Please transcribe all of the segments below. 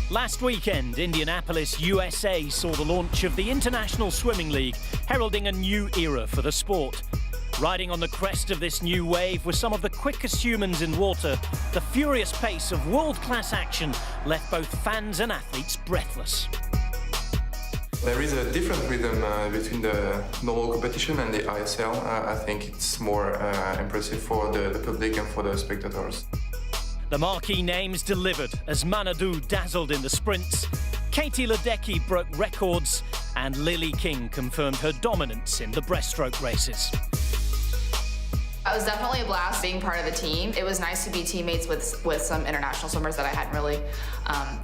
Last weekend, Indianapolis, USA saw the launch of the International Swimming League, heralding a new era for the sport. Riding on the crest of this new wave were some of the quickest humans in water. The furious pace of world-class action left both fans and athletes breathless. There is a different rhythm between the normal competition and the ISL. I think it's more impressive for the public and for the spectators. The marquee names delivered as Manadou dazzled in the sprints, Katie Ledecky broke records, and Lily King confirmed her dominance in the breaststroke races. It was definitely a blast being part of the team. It was nice to be teammates with some international swimmers that I hadn't really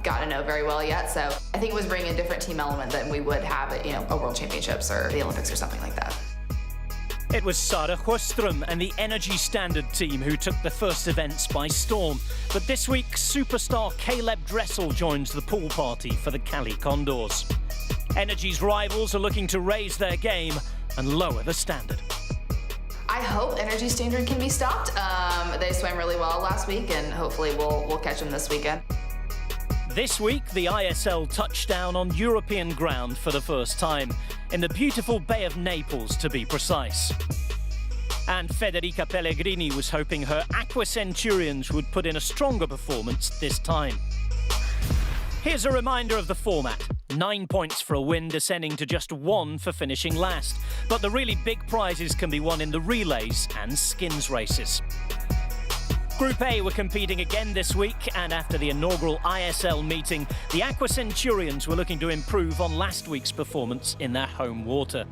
gotten to know very well yet. So I think it was bringing a different team element than we would have at a World Championships or the Olympics or something like that. It was Sara Sjöström and the Energy Standard team who took the first events by storm. But this week, superstar Caleb Dressel joins the pool party for the Cali Condors. Energy's rivals are looking to raise their game and lower the standard. I hope Energy Standard can be stopped. They swam really well last week, and hopefully we'll catch them this weekend. This week, the ISL touched down on European ground for the first time, in the beautiful Bay of Naples, to be precise. And Federica Pellegrini was hoping her Aqua Centurions would put in a stronger performance this time. Here's a reminder of the format. 9 points for a win, descending to just 1 for finishing last. But the really big prizes can be won in the relays and skins races. Group A were competing again this week, and after the inaugural ISL meeting, the Aqua Centurions were looking to improve on last week's performance in their home water.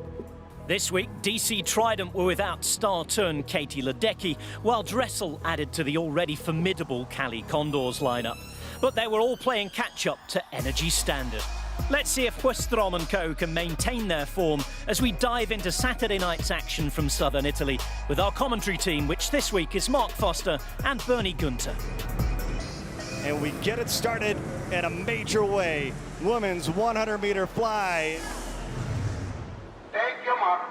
This week, DC Trident were without star turn Katie Ledecky, while Dressel added to the already formidable Cali Condors lineup. But they were all playing catch-up to Energy Standard. Let's see if Sjöström and co can maintain their form as we dive into Saturday night's action from southern Italy with our commentary team, which this week is Mark Foster and Bernie Gunter. And we get it started in a major way. Women's 100-meter fly. Thank you, Mark.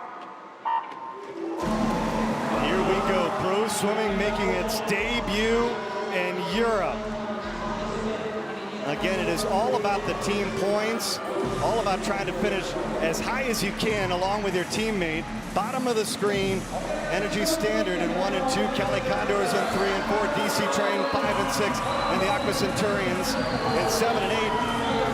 Here we go. Pro swimming making its debut in Europe. Again, it is all about the team points, all about trying to finish as high as you can along with your teammate. Bottom of the screen, Energy Standard in 1 and 2, Cali Condors in 3 and 4, DC Train 5 and 6, and the Aqua Centurions in 7 and 8.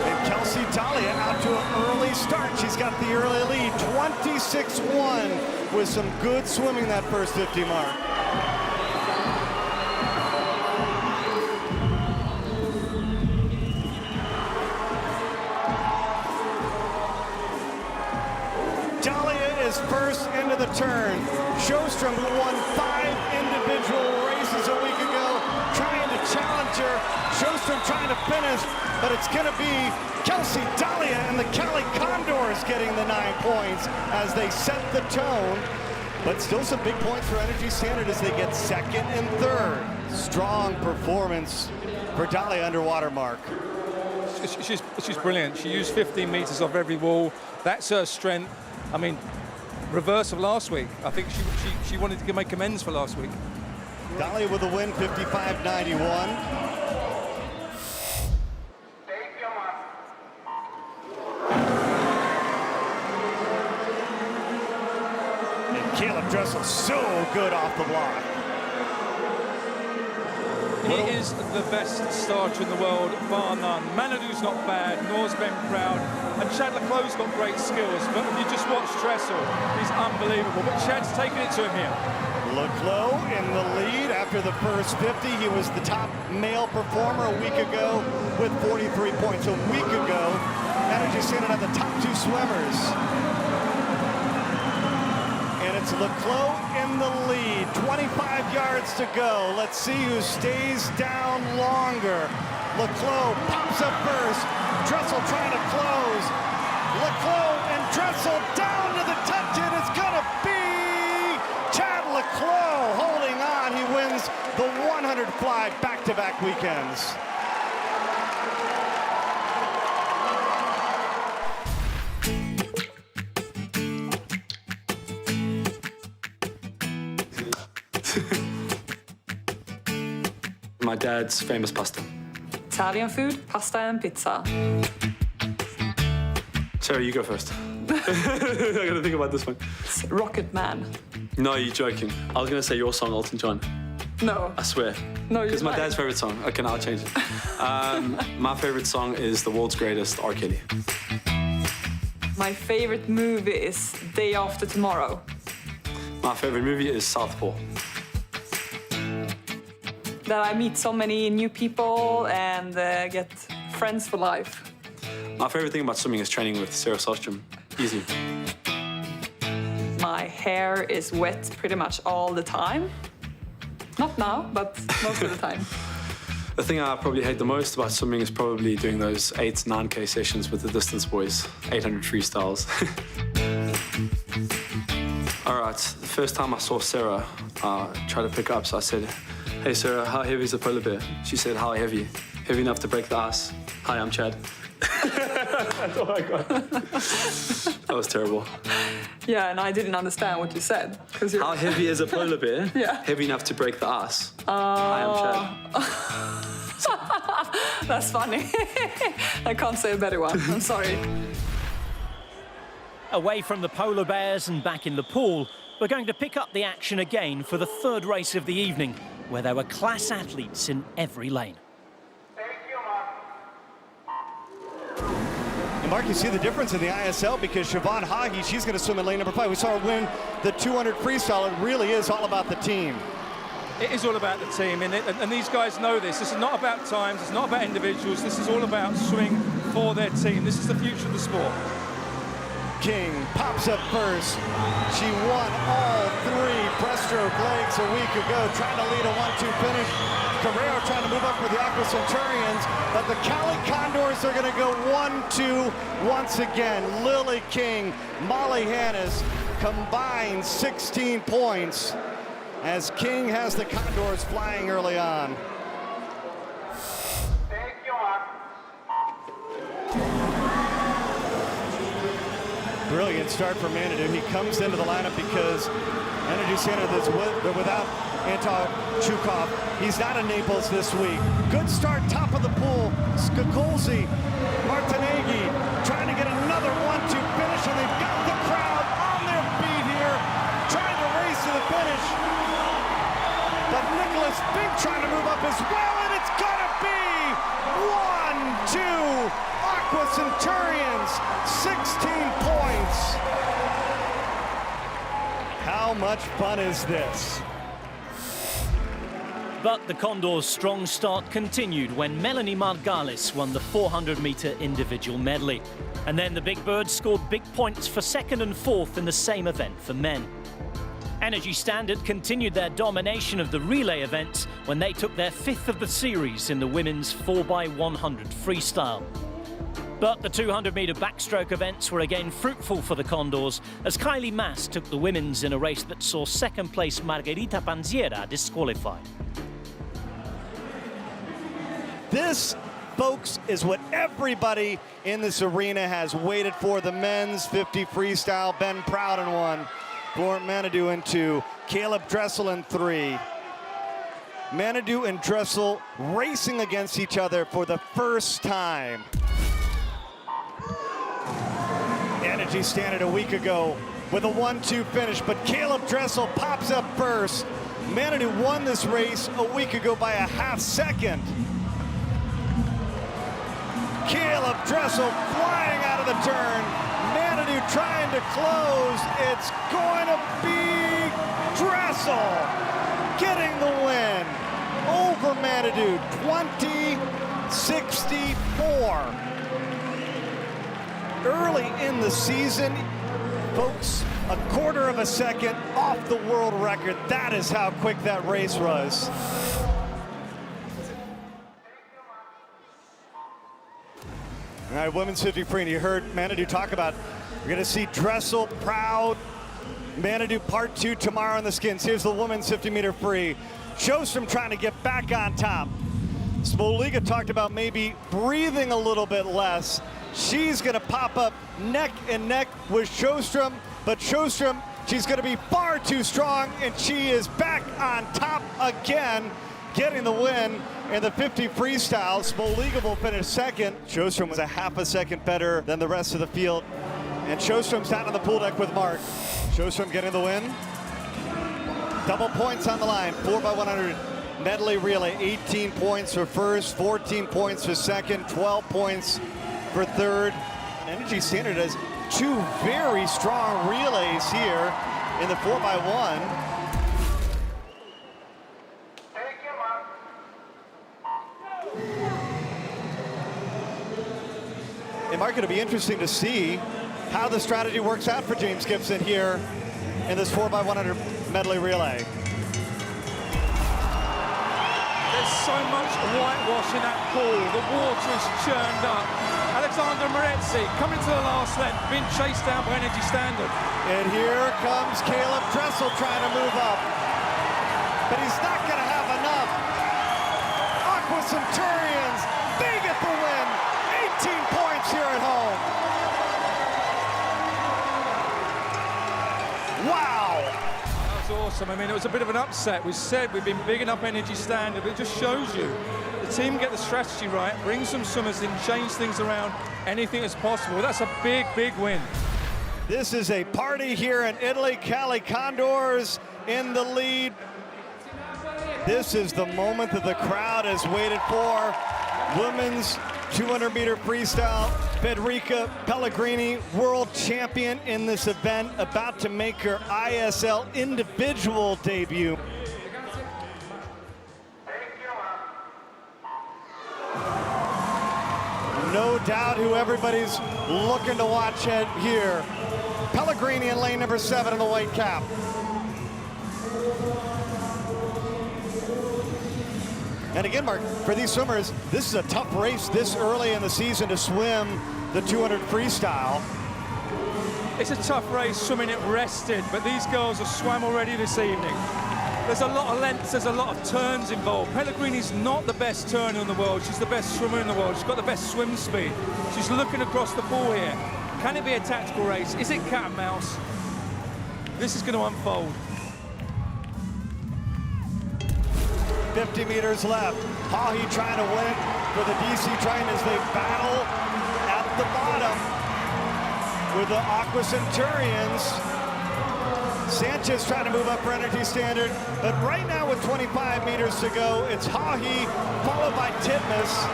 And Kelsey Talia out to an early start. She's got the early lead, 26-1, with some good swimming that first 50 mark. Is first into the turn. Sjöström, who won 5 individual races a week ago, trying to challenge her. Sjöström trying to finish, but it's going to be Kelsey Talia and the Cali Condors getting the 9 points as they set the tone. But still some big points for Energy Standard as they get second and third. Strong performance for Talia underwater mark. She's brilliant. She used 15 meters off every wall. That's her strength. I mean, reverse of last week. I think she wanted to make amends for last week. Talia with a win, 55-91. And Caleb Dressel so good off the block. He is the best starter in the world, bar none. Manadou's not bad, nor's Ben Proud, and Chad Leclos got great skills, but if you just watch Dressel, he's unbelievable. But Chad's taking it to him here. Leclos in the lead after the first 50. He was the top male performer a week ago with 43 points. A week ago, Energy Standard had the top 2 swimmers. And it's Leclos in the lead, 25 yards to go. Let's see who stays down longer. Leclos pops up first. Dressel trying to close. Leclos and Dressel down to the touch, and it's gonna be Chad Leclos holding on. He wins the 100 fly back-to-back weekends. My dad's famous pasta. Italian food, pasta and pizza. Sarah, you go first. I gotta think about this one. It's Rocket Man. No, you're joking. I was gonna say your song, Elton John. No. I swear. No, Because my lying. dad's favorite song. Okay, now I'll change it. My favorite song is The World's Greatest, R. Kelly. My favorite movie is Day After Tomorrow. My favorite movie is Southpaw. That I meet so many new people and get friends for life. My favorite thing about swimming is training with Sarah Sostrom. Easy. My hair is wet pretty much all the time. Not now, but most of the time. The thing I probably hate the most about swimming is probably doing those 8-9K sessions with the distance boys, 800 freestyles. All right, the first time I saw Sarah try to pick her up, so I said, "Hey Sarah, how heavy is a polar bear?" She said, "How heavy? Heavy enough to break the ice." Hi, I'm Chad. That's all I got. That was terrible. Yeah, and I didn't understand what you said. You're... How heavy is a polar bear? Yeah. Heavy enough to break the ice. Hi, I'm Chad. That's funny. I can't say a better one. I'm sorry. Away from the polar bears and back in the pool, we're going to pick up the action again for the third race of the evening, where there were class athletes in every lane. And Mark, you see the difference in the ISL because Siobhan Hagi, she's going to swim in lane number 5. We saw her win the 200 freestyle. It really is all about the team. It is all about the team, and these guys know this. This is not about times, it's not about individuals, this is all about swimming for their team. This is the future of the sport. King pops up first. She won all 3 breaststroke legs a week ago, trying to lead a 1-2 finish. Carrero trying to move up for the Aqua Centurions, but the Cali Condors are going to go 1-2 once again. Lily King, Molly Hannes combined 16 points as King has the Condors flying early on. Brilliant start for Manadu. He comes into the lineup because Manadu Center that's without Anton Chukov. He's not in Naples this week. Good start, top of the pool. Skakolzi, Martineghi trying to get another 1-2 finish, and they've got the crowd on their feet here, trying to race to the finish. But Nicholas Fink trying to move up as well, and it's gonna be 1-2. Aqua Centurions, 16 points. How much fun is this? But the Condors' strong start continued when Melanie Margalis won the 400-meter individual medley. And then the Big Birds scored big points for second and fourth in the same event for men. Energy Standard continued their domination of the relay events when they took their 5th of the series in the women's 4x100 freestyle. But the 200-meter backstroke events were again fruitful for the Condors as Kylie Mass took the women's in a race that saw second-place Margherita Panziera disqualified. This, folks, is what everybody in this arena has waited for. The men's 50 freestyle, Ben Proud in 1, Florent Manadou in 2, Caleb Dressel in 3. Manadou and Dressel racing against each other for the first time. Energy Standard a week ago with a 1-2 finish, but Caleb Dressel pops up first. Manadou won this race a week ago by a half second. Caleb Dressel flying out of the turn. Manadou trying to close. It's going to be Dressel getting the win over Manadou, 20-64. Early in the season, folks, a quarter of a second off the world record. That is how quick that race was. All right, women's 50 free, and you heard Manadou talk about, we're gonna see Dressel, Proud, Manadou part 2 tomorrow in the skins. Here's the women's 50-meter free. Sjostrom trying to get back on top. Smoliga talked about maybe breathing a little bit less. She's gonna pop up neck and neck with Sjostrom, but Sjostrom, she's gonna be far too strong, and she is back on top again. getting the win in the 50 freestyle. Smoliga will finish second. Sjostrom was a half a second better than the rest of the field. And Sjostrom's down on the pool deck with Mark. Sjostrom getting the win. Double points on the line, 4x100 medley relay. 18 points for first, 14 points for second, 12 points for third. Energy Standard has two very strong relays here in the 4x1. And Mark, it'll be interesting to see how the strategy works out for James Gibson here in this 4x100 medley relay. There's so much whitewash in that pool. The water is churned up. Alexander Moretzi coming to the last length, being chased down by Energy Standard. And here comes Caleb Dressel trying to move up. But he's not going to have enough. Aqua Centurions, they get the win. 18 points here at home. Wow. That was awesome. I mean, it was a bit of an upset. We said we've been bigging up Energy Standard, but it just shows you the team get the strategy right, bring some swimmers in, change things around, anything is possible. That's a big, big win. This is a party here in Italy. Cali Condors in the lead. This is the moment that the crowd has waited for. Women's 200-meter freestyle. Federica Pellegrini, world champion in this event, about to make her ISL individual debut. No doubt who everybody's looking to watch here. Pellegrini in lane number 7 in the white cap. And again, Mark, for these swimmers, this is a tough race this early in the season to swim the 200 freestyle. It's a tough race swimming it rested, but these girls have swam already this evening. There's a lot of lengths, there's a lot of turns involved. Pellegrini's not the best turner in the world, she's the best swimmer in the world. She's got the best swim speed. She's looking across the pool here. Can it be a tactical race? Is it cat and mouse? This is going to unfold. 50 meters left. Haughey trying to win it for the DC Triton as they battle at the bottom with the Aqua Centurions. Sanchez trying to move up for Energy Standard, but right now with 25 meters to go, it's Haughey followed by Titmus.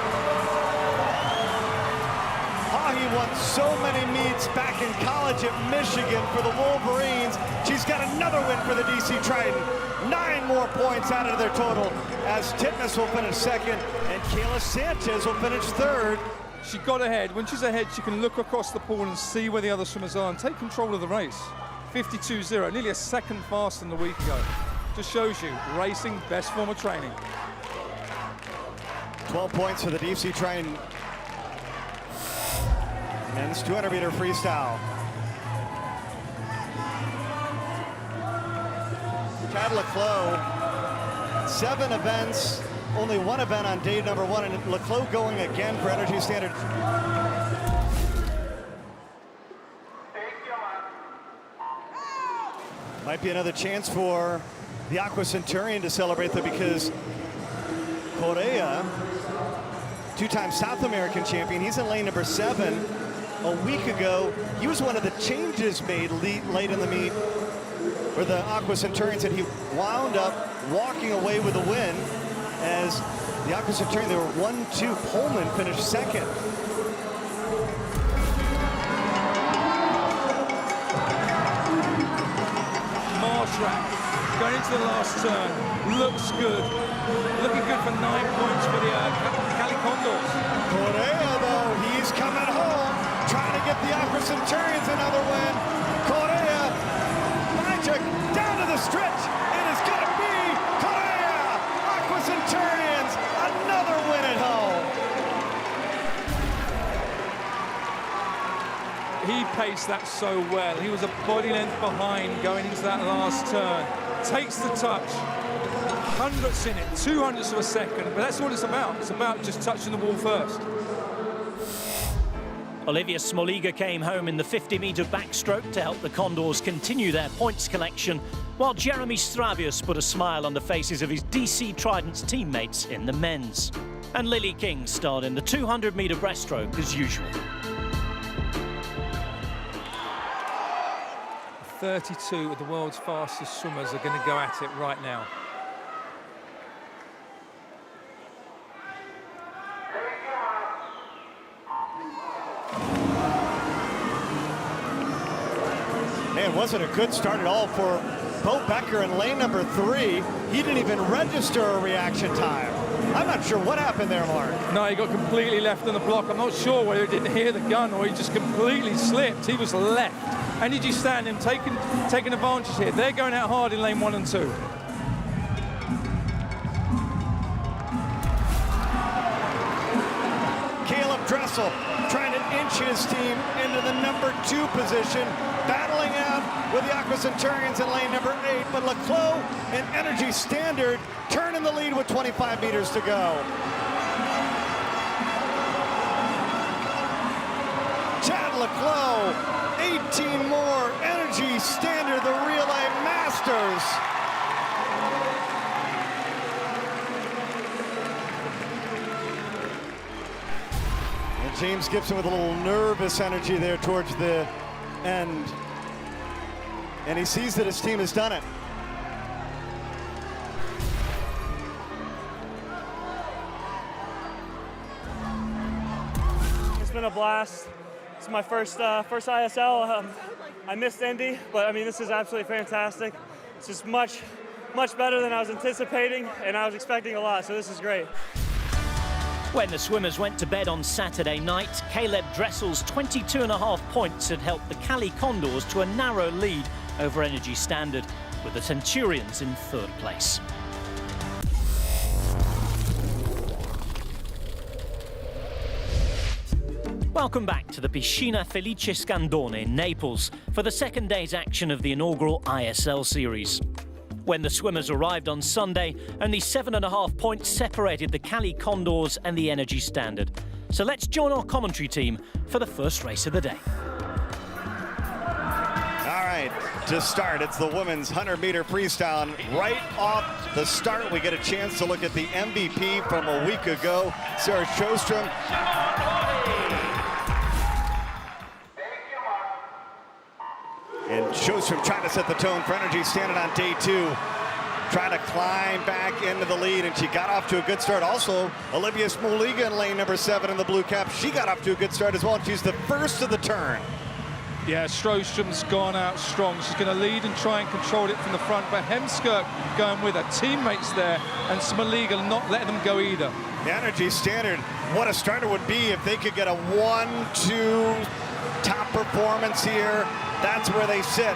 Haughey won so many meets back in college at Michigan for the Wolverines. She's got another win for the DC Triton. 9 more points out of their total as Titmus will finish second and Kayla Sanchez will finish third. She got ahead. When she's ahead, she can look across the pool and see where the other swimmers are and take control of the race. 52.0, nearly a second faster than the week ago. Just shows you, racing, best form of training. 12 points for the DC Triton. Men's 200-meter freestyle. Chad Leclos, 7 events, only 1 event on day number 1, and Leclos going again for Energy Standard. Might be another chance for the Aqua Centurion to celebrate though, because Correa, 2-time South American champion, he's in lane number 7. A week ago, he was one of the changes made late in the meet where the Aqua Centurion said he wound up walking away with a win as the Aqua Centurion, they were 1-2. Pullman finished second. Track going into the last turn, looks good, looking good for 9 points for the Cali Condors. Correa though, he's coming home, trying to get the Aqua Centurions another win. Correa, magic down to the stretch, it is going to be Correa, Aqua Centurions, another win at home. He paced that so well. He was a body length behind going into that last turn. Takes the touch, hundredths in it, 200ths of a second, but that's what it's about. It's about just touching the wall first. Olivia Smoliga came home in the 50-meter backstroke to help the Condors continue their points collection while Jeremy Stravius put a smile on the faces of his DC Trident's teammates in the men's. And Lily King starred in the 200-metre breaststroke as usual. 32 of the world's fastest swimmers are going to go at it right now. Man, wasn't a good start at all for Bo Becker in lane number 3. He didn't even register a reaction time. I'm not sure what happened there, Mark. No, he got completely left on the block. I'm not sure whether he didn't hear the gun or he just completely slipped. He was left. Energy Standing taking advantage here. They're going out hard in lane 1 and 2. Caleb Dressel trying to inch his team into the number 2 position, battling out with the Aqua Centurions in lane number 8, but Leclos and Energy Standard turn in the lead with 25 meters to go. Chad Leclos, 18 more, Energy Standard, the relay masters. And James Gibson with a little nervous energy there towards the end. And he sees that his team has done it. It's been a blast. It's my first ISL. I missed Indy, but I mean, this is absolutely fantastic. It's just much better than I was anticipating, and I was expecting a lot, so this is great. When the swimmers went to bed on Saturday night, Caleb Dressel's 22.5 points had helped the Cali Condors to a narrow lead over Energy Standard, with the Centurions in 3rd place. Welcome back to the Piscina Felice Scandone in Naples for the second day's action of the inaugural ISL series. When the swimmers arrived on Sunday, only 7.5 points separated the Cali Condors and the Energy Standard. So let's join our commentary team for the first race of the day. All right, to start, it's the women's 100-meter freestyle. And right off the start, we get a chance to look at the MVP from a week ago, Sarah Sjostrom. And Sjostrom trying to set the tone for Energy Standard on day 2. Trying to climb back into the lead, and she got off to a good start. Also, Olivia Smoliga in lane number 7 in the blue cap. She got off to a good start as well, and she's the first of the turn. Yeah, Strostrom's gone out strong. She's going to lead and try and control it from the front, but Hemskirk going with her teammates there, and Smoliga not letting them go either. The Energy Standard, what a starter would be if they could get a 1-2 top performance here. That's where they sit.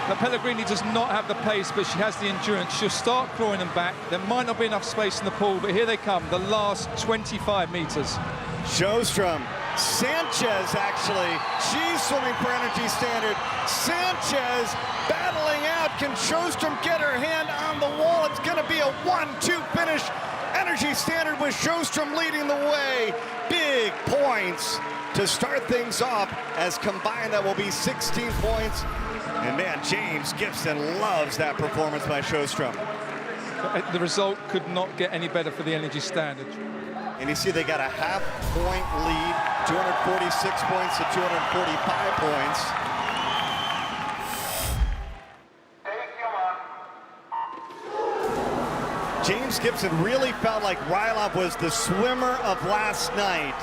The Pellegrini does not have the pace, but she has the endurance. She'll start clawing them back. There might not be enough space in the pool, but here they come, the last 25 meters. Sjostrom, Sanchez actually, she's swimming for Energy Standard. Sanchez battling out. Can Sjostrom get her hand on the wall? It's going to be a 1-2 finish. Energy Standard with Sjostrom leading the way. Big points to start things off, as combined that will be 16 points. And man, James Gibson loves that performance by Sjostrom. The result could not get any better for the Energy Standard. And you see they got a half-point lead, 246 points to 245 points. James Gibson really felt like Rylov was the swimmer of last night.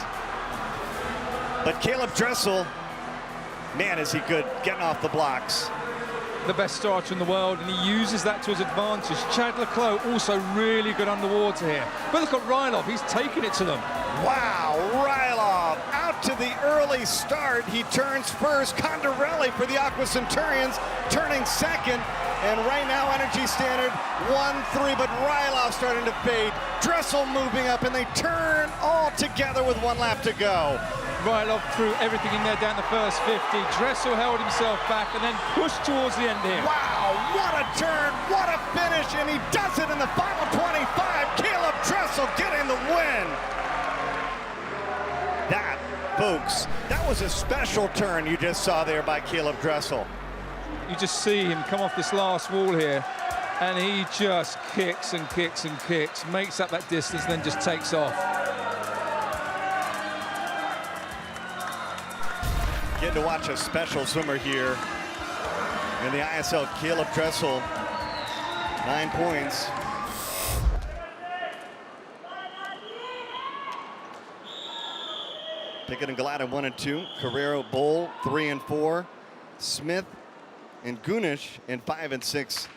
But Caleb Dressel, man, is he good getting off the blocks. The best starter in the world, and he uses that to his advantage. Chad Leclos also really good underwater here. But look at Rylov, he's taking it to them. Wow, Rylov out to the early start. He turns first. Condarelli for the Aqua Centurions turning second. And right now, Energy Standard 1-3, but Rylov starting to fade. Dressel moving up, and they turn all together with 1 lap to go. Rylov threw everything in there down the first 50. Dressel held himself back and then pushed towards the end here. Wow, what a turn, what a finish, and he does it in the final 25. Caleb Dressel getting the win. That, folks, that was a special turn you just saw there by Caleb Dressel. you just see him come off this last wall here, and he just kicks and kicks and kicks, makes up that distance, and then just takes off. Getting to watch a special swimmer here in the ISL, Caleb Dressel, 9 points. Pickett and Gladden 1 and 2. Carrero, Bowl 3 and 4. Smith and Gunish in 5 and 6.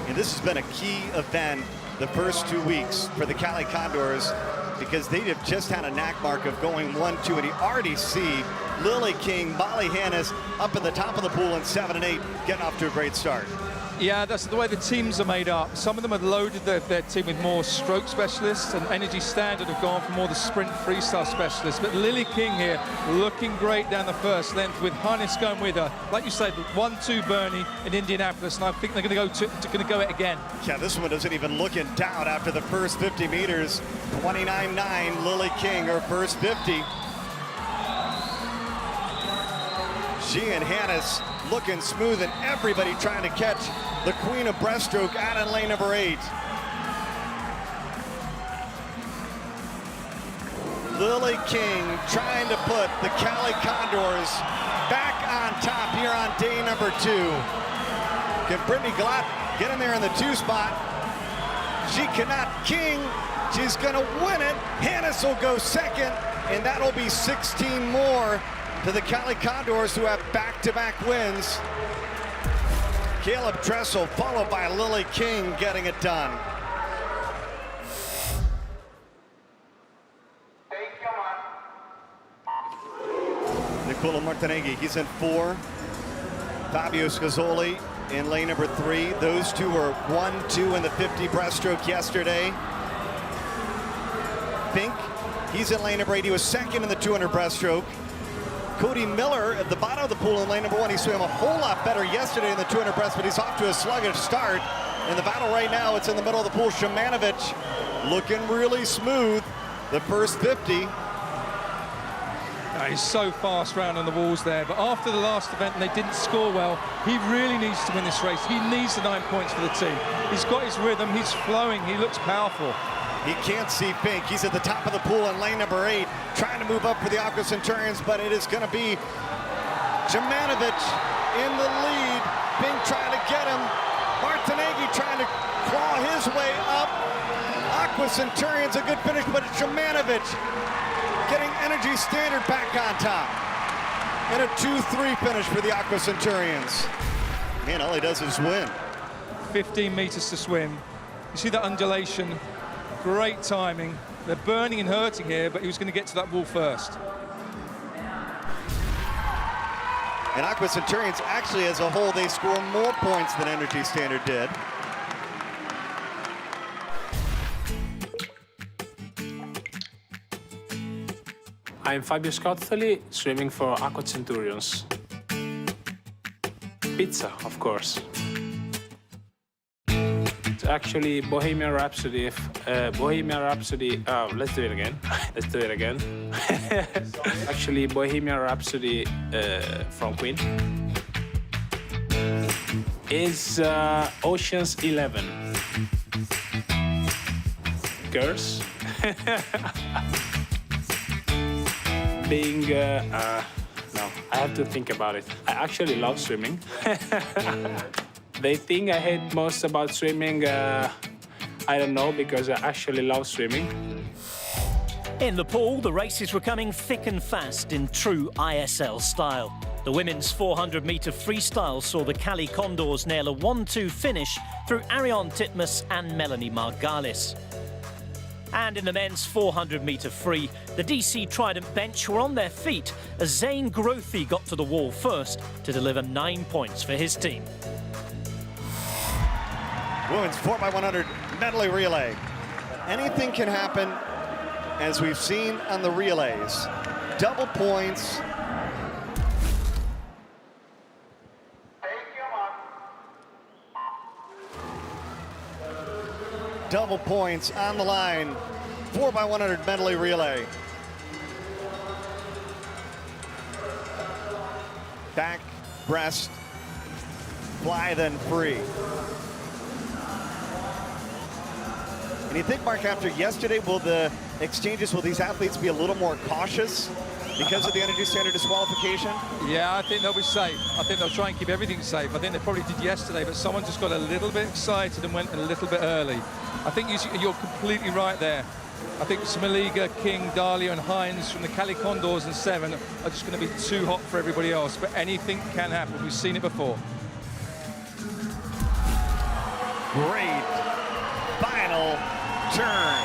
And this has been a key event the first 2 weeks for the Cali Condors, because they have just had a knack mark of going 1-2, and you already see Lily King, Molly Hannes up at the top of the pool in 7 and 8, getting off to a great start. Yeah, that's the way the teams are made up. Some of them have loaded their team with more stroke specialists, and Energy Standard have gone for more the sprint freestyle specialists. But Lily King here looking great down the first length, with Hannes going with her. Like you said, 1-2 Bernie in Indianapolis, and I think they're going to go it again. Yeah, this one doesn't even look in doubt after the first 50 meters. 29.9, Lily King, her first 50. She and Hannes looking smooth, and everybody trying to catch the queen of breaststroke out in lane number 8. Lily King trying to put the Cali Condors back on top here on day number 2. Can Brittany Glatt get in there in the 2 spot? She cannot. King, she's gonna win it. Hannes will go second, and that'll be 16 more to the Cali Condors, who have back-to-back wins. Caleb Dressel followed by Lily King getting it done. Nicola Martineghi, he's in 4. Fabio Scazzoli in lane number 3. Those two were 1-2 in the 50 breaststroke yesterday. Fink, he's in lane number 8. He was second in the 200 breaststroke. Cody Miller at the bottom of the pool in lane number 1. He swam a whole lot better yesterday in the 200 breast, but he's off to a sluggish start. In the battle right now, it's in the middle of the pool. Shimanovic looking really smooth. The first 50. He's so fast round on the walls there, but after the last event and they didn't score well, he really needs to win this race. He needs the 9 points for the team. He's got his rhythm, he's flowing, he looks powerful. He can't see Fink. He's at the top of the pool in lane number 8, trying to move up for the Aqua Centurions, but it is going to be Shimanovic in the lead. Fink trying to get him. Martineghi trying to claw his way up. Aqua Centurions a good finish, but it's Shimanovic getting Energy Standard back on top. And a 2-3 finish for the Aqua Centurions. Man, all he does is win. 15 meters to swim. You see that undulation? Great timing. They're burning and hurting here, but he was going to get to that wall first. And Aqua Centurions, actually, as a whole, they score more points than Energy Standard did. I'm Fabio Scottoli, swimming for Aqua Centurions. Pizza, of course. It's actually Bohemian Rhapsody. Bohemian Rhapsody. Oh, let's do it again. Let's do it again. Actually, Bohemian Rhapsody from Queen is Ocean's 11. Girls. Being no, I have to think about it. I actually love swimming. The thing I hate most about swimming, I don't know, because I actually love swimming. In the pool, the races were coming thick and fast in true ISL style. The women's 400-metre freestyle saw the Cali Condors nail a 1-2 finish through Ariane Titmus and Melanie Margalis. And in the men's 400-metre free, the DC Trident bench were on their feet as Zane Grothy got to the wall first to deliver 9 points for his team. Women's 4x100 medley relay. Anything can happen, as we've seen on the relays. Double points. Double points on the line. 4x100 medley relay. breast, fly then free. And you think, Mark, after yesterday, will these athletes be a little more cautious because of the energy standard disqualification? Yeah, I think they'll be safe. I think they'll try and keep everything safe. I think they probably did yesterday, but someone just got a little bit excited and went a little bit early. I think you're completely right there. I think Smoliga, King, Dahlia and Hines from the Cali Condors and 7 are just going to be too hot for everybody else, but anything can happen. We've seen it before. Great final turn.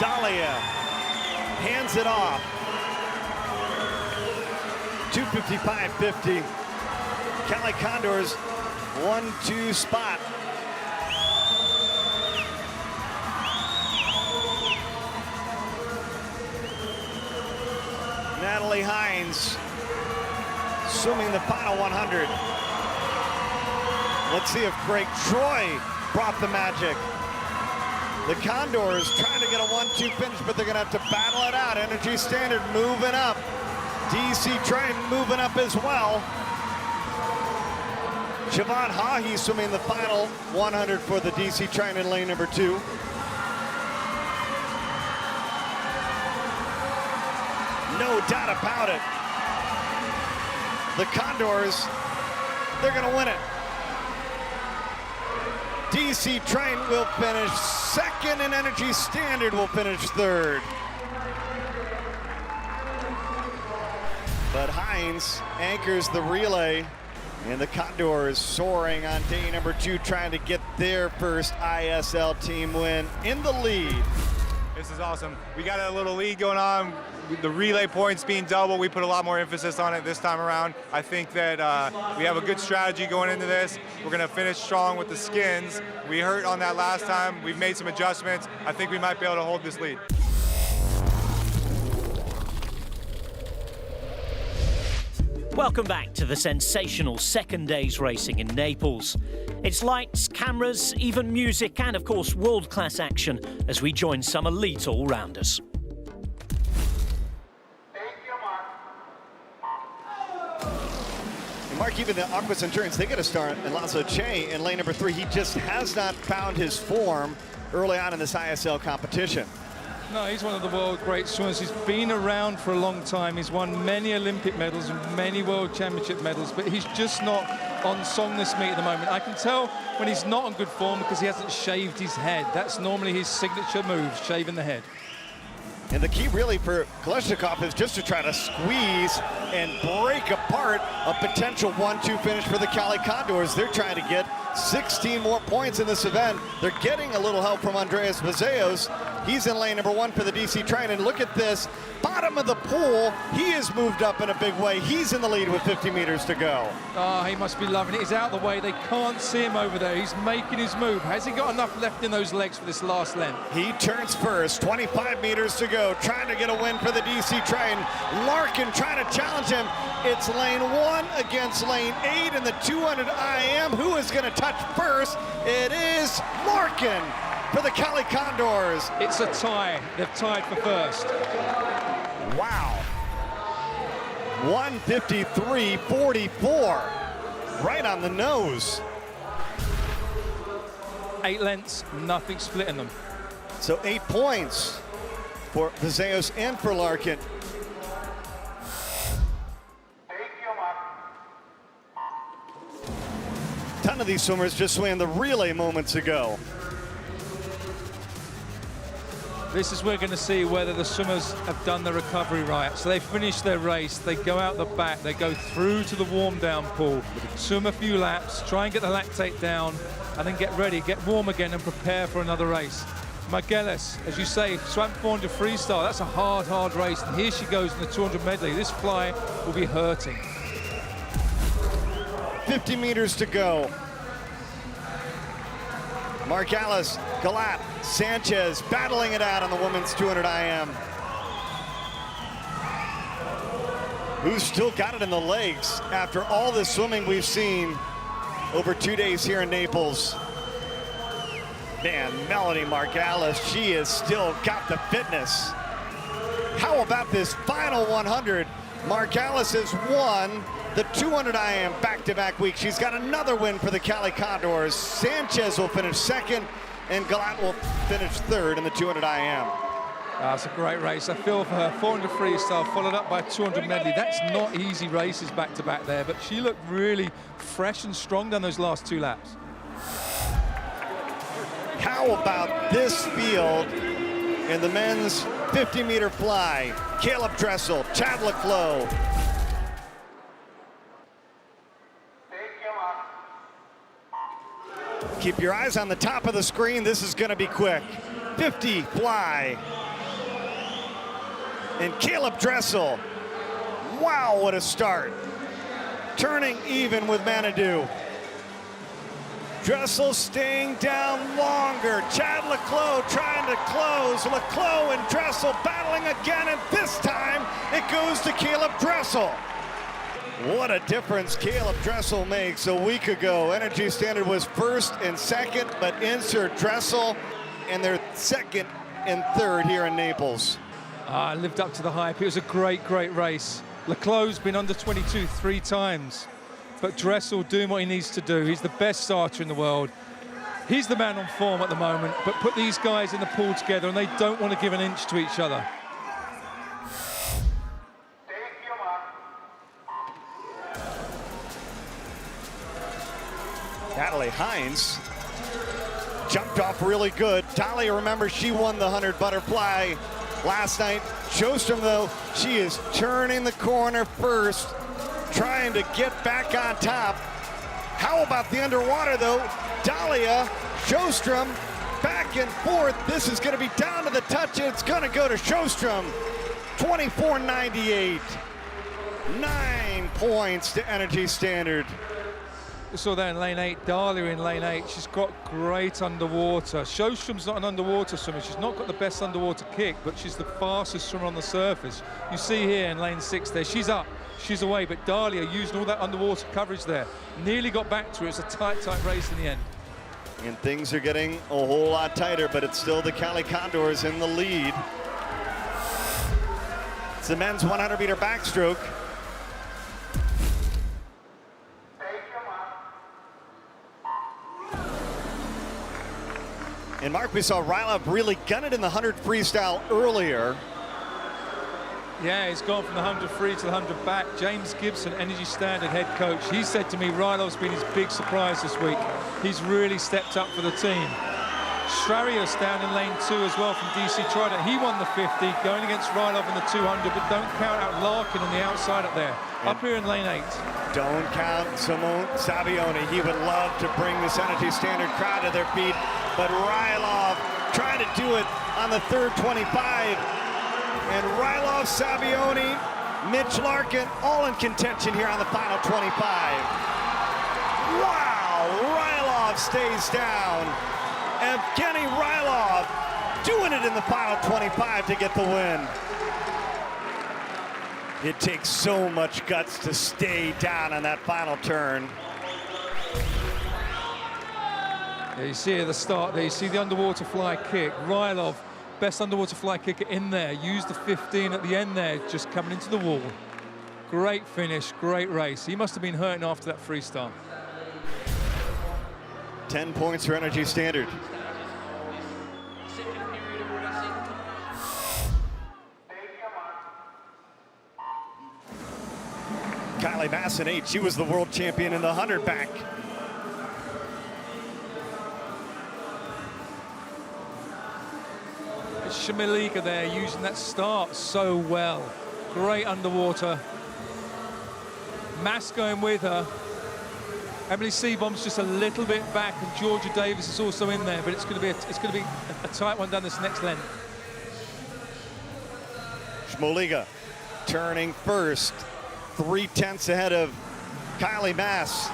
Dahlia hands it off. 2:55.50. Cali Condors 1-2 spot. Natalie Hines swimming the final 100. Let's see if Craig Troy brought the magic. The Condors trying to get a 1-2 finish, but they're gonna have to battle it out. Energy Standard moving up. DC Train moving up as well. Siobhan Hahi swimming the final 100 for the DC Train in lane number 2. No doubt about it. The Condors, they're gonna win it. DC Train will finish second and Energy Standard will finish third. But Hines anchors the relay, and the Condors soaring on day number 2, trying to get their first ISL team win in the lead. This is awesome. We got a little lead going on. The relay points being double, we put a lot more emphasis on it this time around. I think that we have a good strategy going into this. We're gonna finish strong with the skins. We hurt on that last time. We've made some adjustments. I think we might be able to hold this lead. Welcome back to the sensational second day's racing in Naples. It's lights, cameras, even music, and of course world-class action as we join some elite all-rounders. Mark, even the Aqua Centurions, they get a start. And Lazo Che in lane number 3, he just has not found his form early on in this ISL competition. No, he's one of the world great swimmers. He's been around for a long time. He's won many Olympic medals and many World Championship medals, but he's just not on song this meet at the moment. I can tell when he's not on good form because he hasn't shaved his head. That's normally his signature move, shaving the head. And the key really for Kolesnikov is just to try to squeeze and break apart a potential 1-2 finish for the Cali Condors. They're trying to get 16 more points in this event. They're getting a little help from Andreas Vazeos. He's in lane number 1 for the DC Train. And look at this, bottom of the pool. He has moved up in a big way. He's in the lead with 50 meters to go. Oh, he must be loving it. He's out of the way. They can't see him over there. He's making his move. Has he got enough left in those legs for this last length? He turns first, 25 meters to go, trying to get a win for the DC Train. Larkin trying to challenge him. It's lane 1 against lane 8 in the 200 IM. Who is going to touch first? It is Larkin for the Cali Condors. It's a tie. They've tied for first. Wow. 1:53.44. Right on the nose. 8 lengths, nothing splitting them. So 8 points for Vazeos and for Larkin. Ton of these swimmers just swam the relay moments ago. This is where we're going to see whether the swimmers have done the recovery right. So they finish their race, they go out the back, they go through to the warm down pool, swim a few laps, try and get the lactate down, and then get ready, get warm again and prepare for another race. Margelis, as you say, swam 400 freestyle. That's a hard race. And here she goes in the 200 medley. This fly will be hurting. 50 meters to go. Margelis, Galat, Sanchez battling it out on the women's 200 IM. Who's still got it in the legs after all this swimming we've seen over 2 days here in Naples. Man, Melanie Margelis, she has still got the fitness. How about this final 100 Margalis has won the 200 IM back-to-back week. She's got another win for the Cali Condors. Sanchez will finish second, and Galat will finish third in the 200 IM. That's a great race. I feel for her. 400 freestyle followed up by a 200 medley. That's not easy races back-to-back there, but she looked really fresh and strong down those last 2 laps. How about this field in the men's 50-meter fly? Caleb Dressel, Chad Leclos. Keep your eyes on the top of the screen. This is going to be quick. 50 fly. And Caleb Dressel. Wow, what a start. Turning even with Manadou. Dressel staying down longer. Chad Leclos trying to close. Leclos and Dressel battling again, and this time it goes to Caleb Dressel. What a difference Caleb Dressel makes. A week ago, Energy Standard was first and second, but insert Dressel, and they're second and third here in Naples. Lived up to the hype. It was a great, great race. Leclos been under 22 3 times. But Dressel doing what he needs to do. He's the best starter in the world. He's the man on form at the moment, but put these guys in the pool together and they don't want to give an inch to each other. Natalie Hines jumped off really good. Dahlia, remember, she won the 100 butterfly last night. Sjostrom, though, she is turning the corner first, trying to get back on top. How about the underwater, though? Dahlia, Sjostrom, back and forth. This is going to be down to the touch, and it's going to go to Sjostrom. 24.98. 9 points to Energy Standard. We saw there in lane 8, Dahlia in lane 8. She's got great underwater. Sjostrom's not an underwater swimmer. She's not got the best underwater kick, but she's the fastest swimmer on the surface. You see here in lane 6 there, she's up, she's away, but Dahlia using all that underwater coverage there. Nearly got back to her. It's a tight, tight race in the end. And things are getting a whole lot tighter, but it's still the Cali Condors in the lead. It's the men's 100-meter backstroke. And Mark, we saw Rylov really gun it in the 100 freestyle earlier. Yeah, he's gone from the 100 free to the 100 back. James Gibson, Energy Standard head coach, he said to me Rylov's been his big surprise this week. He's really stepped up for the team. Strarius down in lane 2 as well from DC Trident. He won the 50, going against Rylov in the 200, but don't count out Larkin on the outside up there. And up here in lane 8. Don't count Simone Savioni. He would love to bring this Energy Standard crowd to their feet, but Rylov trying to do it on the third 25. And Rylov, Savioni, Mitch Larkin, all in contention here on the final 25. Wow, Rylov stays down. Evgeny Rylov doing it in the final 25 to get the win. It takes so much guts to stay down on that final turn. Yeah, you see at the start there, you see the underwater fly kick. Rylov, best underwater fly kicker in there. Used the 15 at the end there, just coming into the wall. Great finish, great race. He must have been hurting after that freestyle. 10 points for Energy Standard. Kylie Mass in 8, she was the world champion in the 100 back. Shmeliga there using that start so well. Great underwater. Mass going with her. Emily Seebohm's just a little bit back, and Georgia Davis is also in there, but it's going to be a tight one down this next lane. Shmeliga turning first, 3/10 ahead of Kylie Mass.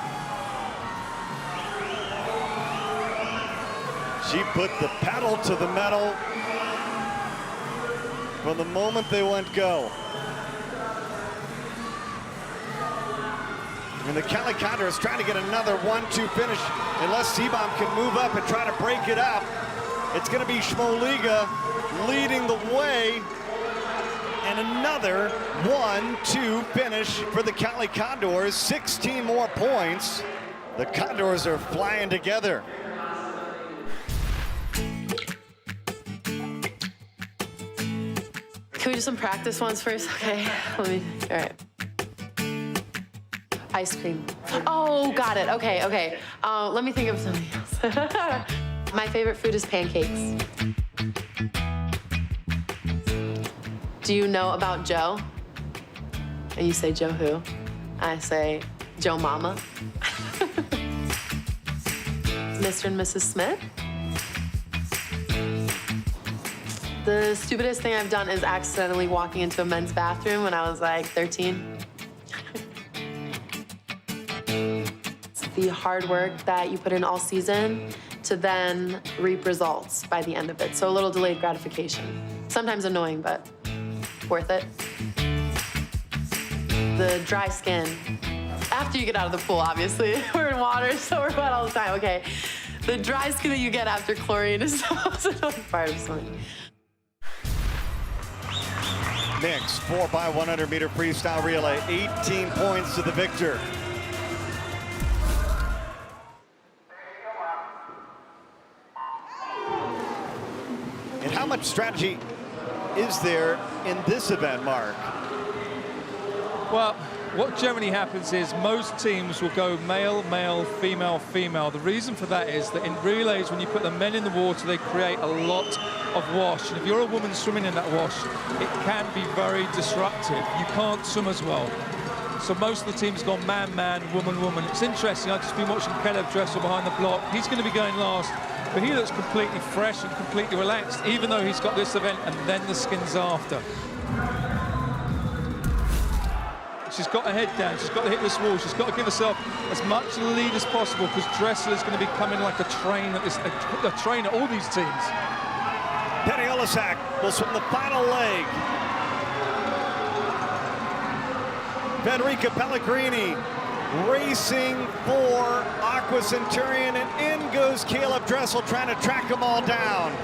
She put the pedal to the metal from the moment they went go. And the Cali Condors trying to get another 1-2 finish unless Seebohm can move up and try to break it up. It's going to be Shmeliga leading the way. And And another 1-2 finish for the Cali Condors. 16 more points. The Condors are flying together. Can we do some practice ones first? Okay, all right. Ice cream. Oh, got it, okay. Let me think of something else. My favorite food is pancakes. Do you know about Joe? And you say, Joe who? I say, Joe Mama. Mr. and Mrs. Smith. The stupidest thing I've done is accidentally walking into a men's bathroom when I was like 13. It's the hard work that you put in all season to then reap results by the end of it. So a little delayed gratification. Sometimes annoying, but worth it. The dry skin. After you get out of the pool, obviously. We're in water, so we're wet all the time, okay. The dry skin that you get after chlorine is the most annoying part of swimming. Mixed 4x100 meter freestyle relay, 18 points to the victor. And how much strategy is there in this event, Mark? Well, what generally happens is most teams will go male, male, female, female. The reason for that is that in relays, when you put the men in the water, they create a lot of wash. And if you're a woman swimming in that wash, it can be very disruptive. You can't swim as well. So most of the teams go man, man, woman, woman. It's interesting. I've just been watching Caleb Dressel behind the block. He's going to be going last, but he looks completely fresh and completely relaxed, even though he's got this event and then the skins after. She's got her head down, she's got to hit this wall, she's got to give herself as much lead as possible because Dressel is going to be coming like a train at all these teams. Penny Olisak will swim the final leg. Federica Pellegrini racing for Aqua Centurion, and in goes Caleb Dressel trying to track them all down.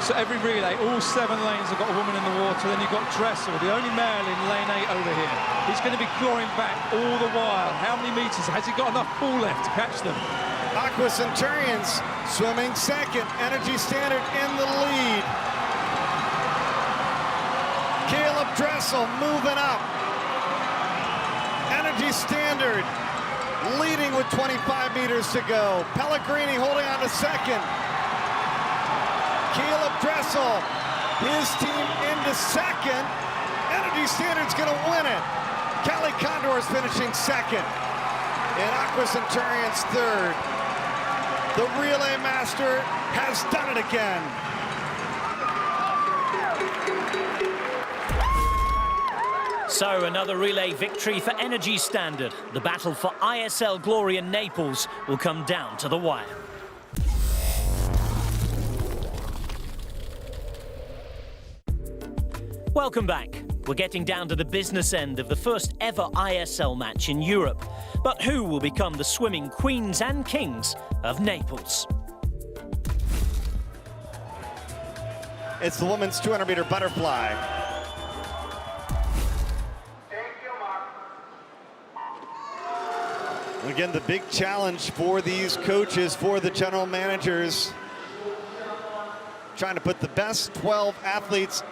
So every relay, all 7 lanes have got a woman in the water. Then you've got Dressel, the only male in lane 8 over here. He's going to be clawing back all the while. How many meters? Has he got enough ball left to catch them? Aqua Centurions swimming second. Energy Standard in the lead. Caleb Dressel moving up. Energy Standard leading with 25 meters to go. Pellegrini holding on to second. Caleb Dressel, his team into second. Energy Standard's gonna win it. Cali Condors finishing second. And Aqua Centurion's third. The relay master has done it again. So another relay victory for Energy Standard. The battle for ISL glory in Naples will come down to the wire. Welcome back. We're getting down to the business end of the first ever ISL match in Europe. But who will become the swimming queens and kings of Naples? It's the women's 200-meter butterfly. Again, the big challenge for these coaches, for the general managers, trying to put the best 12 athletes,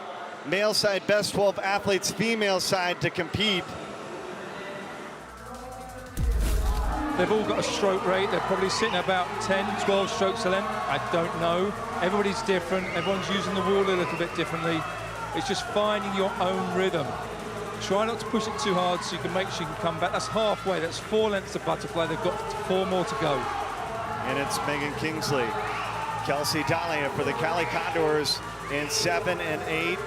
male side, best 12 athletes, female side, to compete. They've all got a stroke rate. They're probably sitting about 10, 12 strokes a length. I don't know. Everybody's different. Everyone's using the wall a little bit differently. It's just finding your own rhythm. Try not to push it too hard so you can make sure you can come back. That's halfway. That's 4 lengths of butterfly. They've got 4 more to go. And it's Megan Kingsley. Kelsey Dahlia for the Cali Condors in 7 and 8.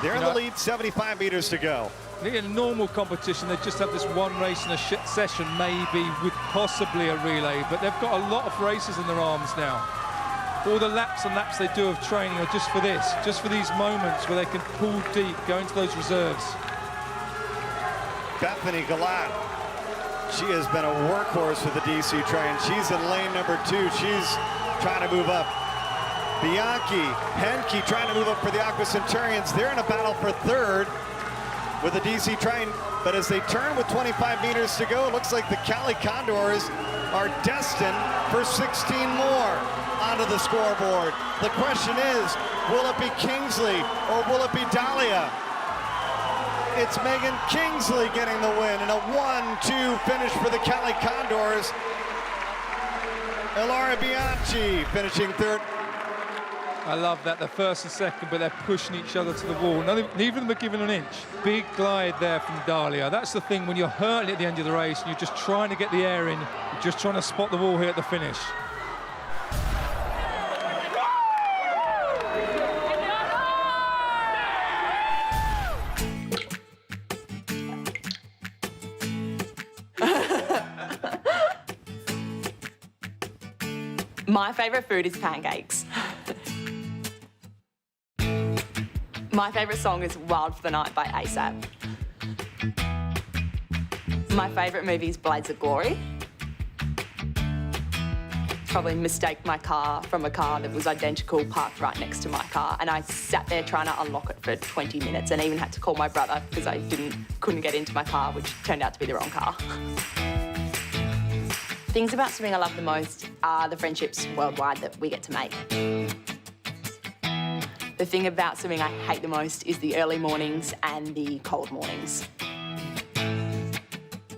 They're in the lead, 75 meters to go. In a normal competition, they just have this one race in a session, maybe with possibly a relay, but they've got a lot of races in their arms now. All the laps and laps they do of training are just for this, just for these moments where they can pull deep, go into those reserves. Bethany Galat, she has been a workhorse for the DC train. She's in lane number 2. She's trying to move up. Bianchi, Henke trying to move up for the Aqua Centurions. They're in a battle for third with the DC trying, but as they turn with 25 meters to go, it looks like the Cali Condors are destined for 16 more onto the scoreboard. The question is, will it be Kingsley or will it be Dahlia? It's Megan Kingsley getting the win in a 1-2 finish for the Cali Condors. Elara Bianchi finishing third. I love that, the first and second, but they're pushing each other to the wall. Neither of them are given an inch. Big glide there from Dahlia. That's the thing, when you're hurting at the end of the race and you're just trying to get the air in, you're just trying to spot the wall here at the finish. My favourite food is pancakes. My favourite song is Wild for the Night by ISL. My favourite movie is Blades of Glory. Probably mistaked my car from a car that was identical parked right next to my car, and I sat there trying to unlock it for 20 minutes and even had to call my brother because I couldn't get into my car, which turned out to be the wrong car. Things about swimming I love the most are the friendships worldwide that we get to make. The thing about swimming I hate the most is the early mornings and the cold mornings.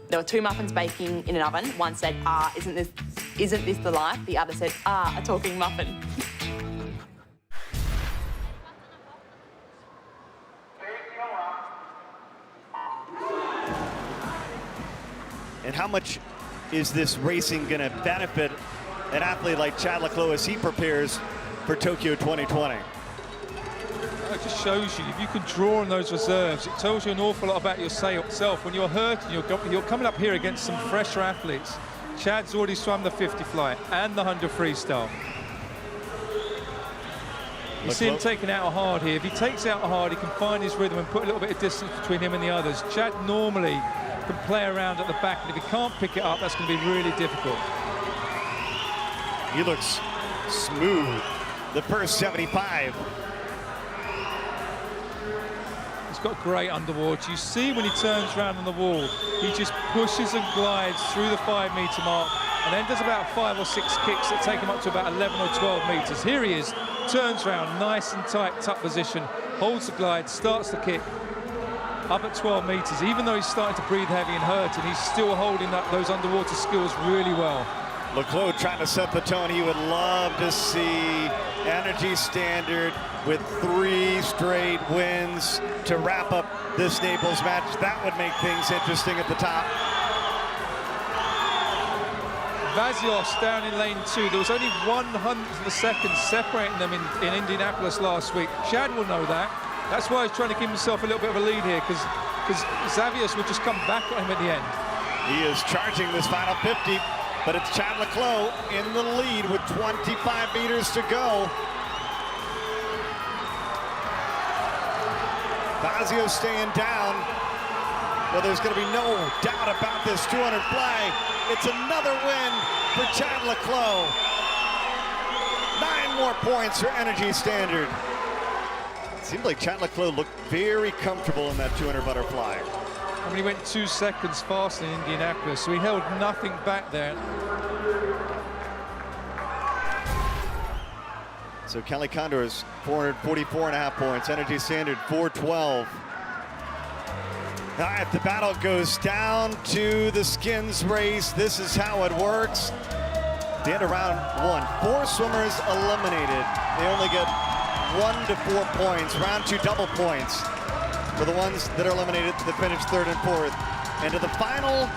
There were 2 muffins baking in an oven. One said, isn't this the life? The other said, a talking muffin. And how much is this racing going to benefit an athlete like Chad Leclos as he prepares for Tokyo 2020? It just shows you, if you can draw on those reserves, it tells you an awful lot about yourself. When you're hurting, you're coming up here against some fresher athletes. Chad's already swum the 50 fly and the 100 freestyle. You see him taking out a hard here. If he takes out a hard, he can find his rhythm and put a little bit of distance between him and the others. Chad normally can play around at the back, and if he can't pick it up, that's going to be really difficult. He looks smooth. The first 75. He's got great underwater. You see when he turns around on the wall, he just pushes and glides through the 5 meter mark and then does about 5 or 6 kicks that take him up to about 11 or 12 meters. Here he is, turns around, nice and tight, tuck position, holds the glide, starts the kick, up at 12 meters. Even though he's starting to breathe heavy and hurt, and he's still holding up those underwater skills really well. Leclos trying to set the tone. He would love to see Energy Standard with 3 straight wins to wrap up this Naples match. That would make things interesting at the top. Vazios down in lane 2. There was only 1/100 of a second separating them in Indianapolis last week. Chad will know that. That's why he's trying to give himself a little bit of a lead here, because Xavius would just come back at him at the end. He is charging this final 50, but it's Chad Leclos in the lead with 25 meters to go. Vazios staying down. Well, there's going to be no doubt about this 200 fly. It's another win for Chad Leclos. 9 more points for Energy Standard. It seemed like Chad Leclos looked very comfortable in that 200 butterfly. I mean, he went 2 seconds faster in Indianapolis, so he held nothing back there. So Cali Condors, 444.5 points. Energy Standard, 412. All right, the battle goes down to the skins race. This is how it works. The end of round 1, 4 swimmers eliminated. They only get 1 to 4 points. Round 2, double points for the ones that are eliminated that finish 3rd and 4th. And to the final,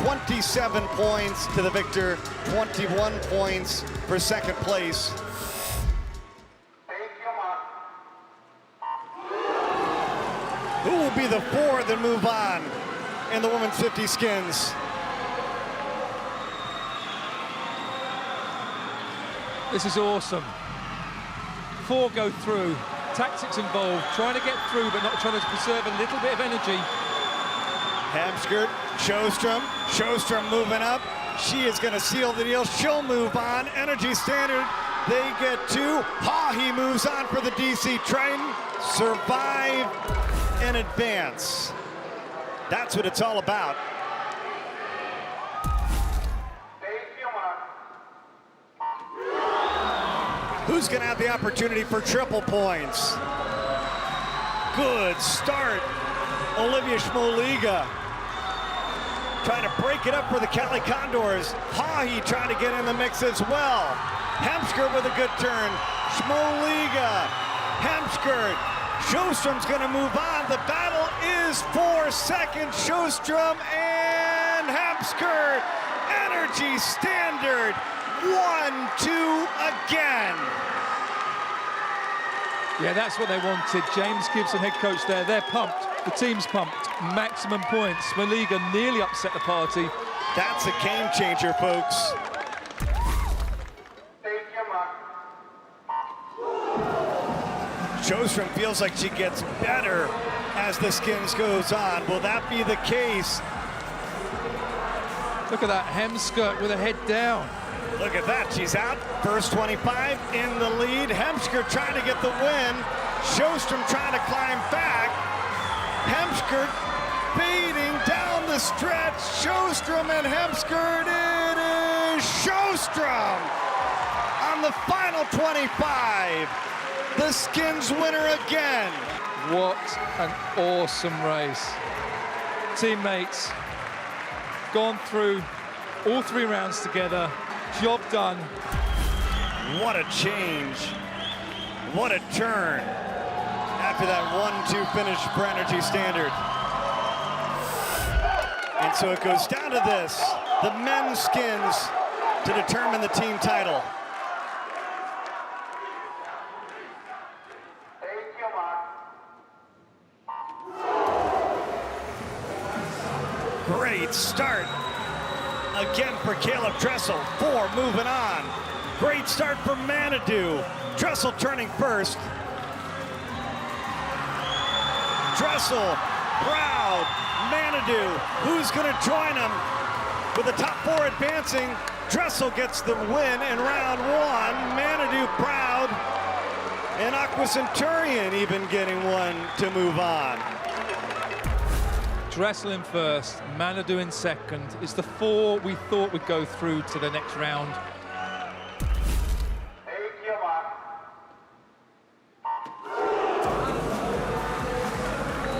27 points to the victor, 21 points for 2nd place. Who will be the 4 that move on in the women's 50 skins? This is awesome. 4 go through. Tactics involved, trying to get through but not trying to preserve a little bit of energy. Hamskirt, Sjostrom moving up. She is going to seal the deal. She'll move on. Energy Standard They get 2. He moves on for the DC Triton. Survive and advance. That's what it's all about. Who's going to have the opportunity for triple points? Good start. Olivia Schmoliga trying to break it up for the Cali Condors. Hahi trying to get in the mix as well. Hemsker with a good turn. Schmoliga, Hemsker. Sjöström's going to move on. The battle is for second. Sjöström and Hemsker. Energy standard. 1-2 again. Yeah, that's what they wanted. James Gibson, head coach there. They're pumped. The team's pumped. Maximum points. Maliga nearly upset the party. That's a game changer, folks. Sjöström feels like she gets better as the skins goes on. Will that be the case? Look at that, Hemsker with her head down. Look at that, she's out. First 25 in the lead. Hemsker trying to get the win. Sjöström trying to climb back. Hemsker fading down the stretch. Sjöström and Hemsker. It is Sjöström on the final 25. The skins winner again. What an awesome race. Teammates gone through all 3 rounds together. Job done. What a change. What a turn after that 1-2 finish for Energy Standard. And so it goes down to this, the men's skins to determine the team title. Great start again for Caleb Dressel. 4 moving on. Great start for Manadou. Dressel turning first. Dressel, proud. Manadou, who's going to join him? With the top 4 advancing, Dressel gets the win in round 1. Manadou proud. And Aqua Centurion even getting one to move on. Dressel in first, Manadou in second. It's the 4 we thought would go through to the next round.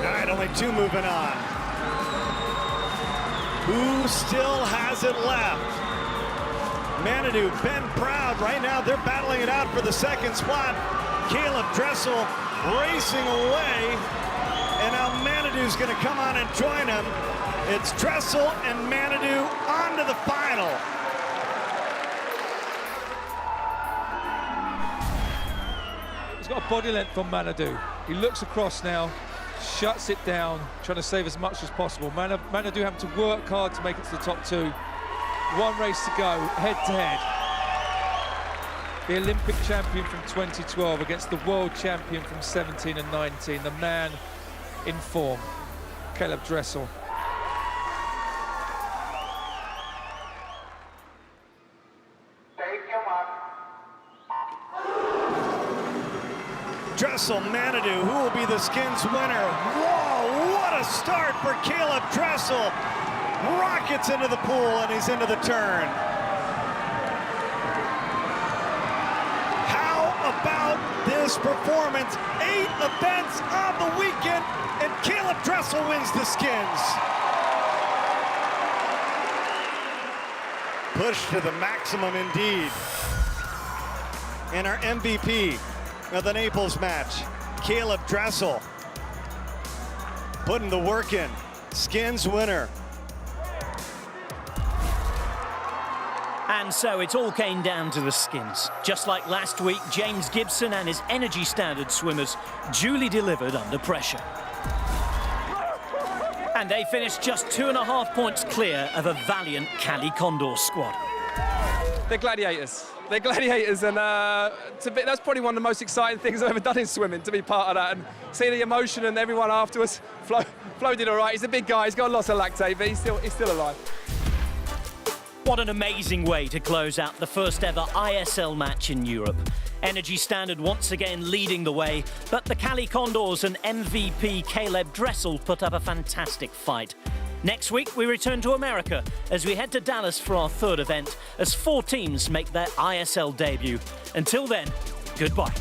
All right, only 2 moving on. Who still has it left? Manadou, Ben Proud. Right now, they're battling it out for the second spot. Caleb Dressel racing away. And now Manadou's going to come on and join him. It's Dressel and Manadou on to the final. He's got a body length on Manadou. He looks across now, shuts it down, trying to save as much as possible. Manadou having to work hard to make it to the top 2. 1 race to go, head to head. The Olympic champion from 2012 against the world champion from 17 and 19. The man in form, Caleb Dressel. Dressel, Manadou, who will be the skins winner? Whoa, what a start for Caleb Dressel. Rockets into the pool and he's into the turn. How about this performance? 8 events on the weekend and Caleb Dressel wins the skins. Push to the maximum indeed. And our MVP of the Naples match, Caleb Dressel, putting the work in. Skins winner. And so it all came down to the skins. Just like last week, James Gibson and his Energy Standard swimmers duly delivered under pressure. And they finished just 2.5 points clear of a valiant Cali Condor squad. They're gladiators. They're gladiators, and that's probably one of the most exciting things I've ever done in swimming, to be part of that and see the emotion and everyone afterwards. Flo did all right. He's a big guy. He's got lots of lactate, but he's still alive. What an amazing way to close out the first ever ISL match in Europe. Energy Standard once again leading the way, but the Cali Condors and MVP Caleb Dressel put up a fantastic fight. Next week we return to America as we head to Dallas for our third event as 4 teams make their ISL debut. Until then, goodbye.